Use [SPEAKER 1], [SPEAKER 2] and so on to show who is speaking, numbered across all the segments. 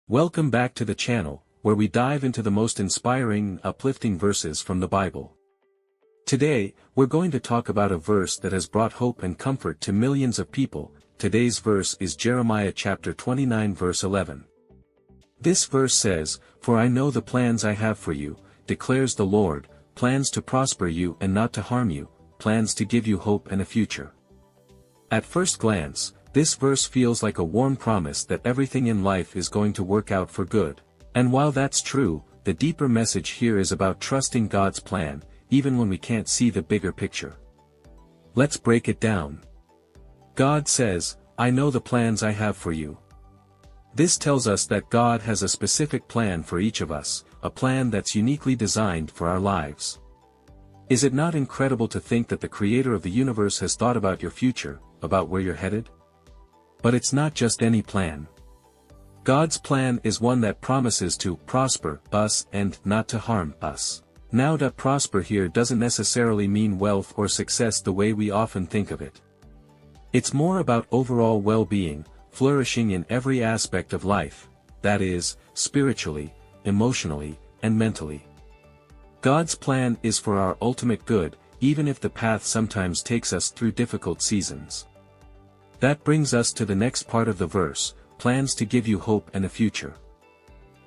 [SPEAKER 1] Welcome back to the channel, where we dive into the most inspiring, uplifting verses from the Bible. Today, we're going to talk about a verse that has brought hope and comfort to millions of people. Today's verse is Jeremiah chapter 29 verse 11. This verse says, "For I know the plans I have for you, declares the Lord, plans to prosper you and not to harm you, plans to give you hope and a future." At first glance, this verse feels like a warm promise that everything in life is going to work out for good. And while that's true, the deeper message here is about trusting God's plan, even when we can't see the bigger picture. Let's break it down. God says, "I know the plans I have for you." This tells us that God has a specific plan for each of us, a plan that's uniquely designed for our lives. Is it not incredible to think that the Creator of the universe has thought about your future, about where you're headed? But it's not just any plan. God's plan is one that promises to prosper us and not to harm us. Now, that prosper here doesn't necessarily mean wealth or success the way we often think of it. It's more about overall well-being, flourishing in every aspect of life, that is, spiritually, emotionally, and mentally. God's plan is for our ultimate good, even if the path sometimes takes us through difficult seasons. That brings us to the next part of the verse, plans to give you hope and a future.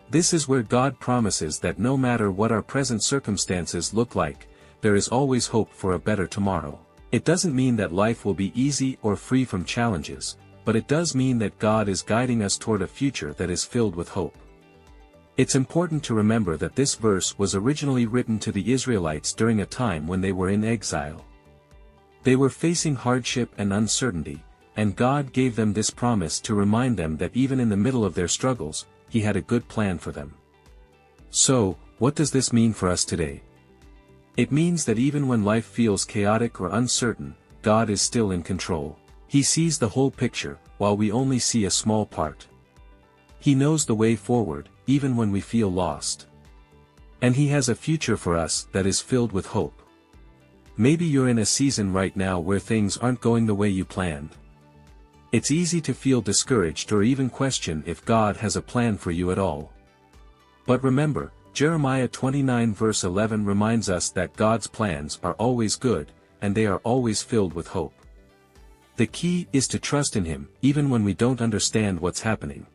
[SPEAKER 1] This is where God promises that no matter what our present circumstances look like, there is always hope for a better tomorrow. It doesn't mean that life will be easy or free from challenges, but it does mean that God is guiding us toward a future that is filled with hope. It's important to remember that this verse was originally written to the Israelites during a time when they were in exile. They were facing hardship and uncertainty, and God gave them this promise to remind them that even in the middle of their struggles, He had a good plan for them. So, what does this mean for us today? It means that even when life feels chaotic or uncertain, God is still in control. He sees the whole picture, while we only see a small part. He knows the way forward, even when we feel lost. And He has a future for us that is filled with hope. Maybe you're in a season right now where things aren't going the way you planned. It's easy to feel discouraged or even question if God has a plan for you at all. But remember, Jeremiah 29 verse 11 reminds us that God's plans are always good, and they are always filled with hope. The key is to trust in Him, even when we don't understand what's happening.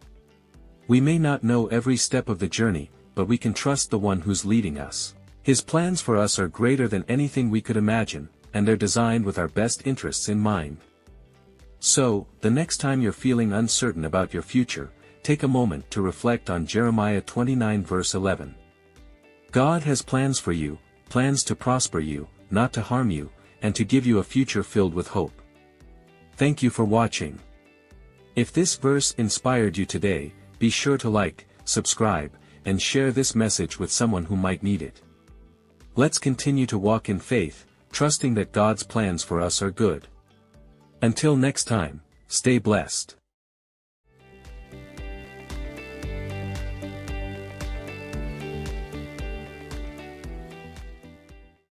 [SPEAKER 1] We may not know every step of the journey, but we can trust the one who's leading us. His plans for us are greater than anything we could imagine, and they're designed with our best interests in mind. So, the next time you're feeling uncertain about your future, take a moment to reflect on Jeremiah 29 verse 11. God has plans for you, plans to prosper you, not to harm you, and to give you a future filled with hope. Thank you for watching. If this verse inspired you today, be sure to like, subscribe, and share this message with someone who might need it. Let's continue to walk in faith, trusting that God's plans for us are good. Until next time, stay blessed.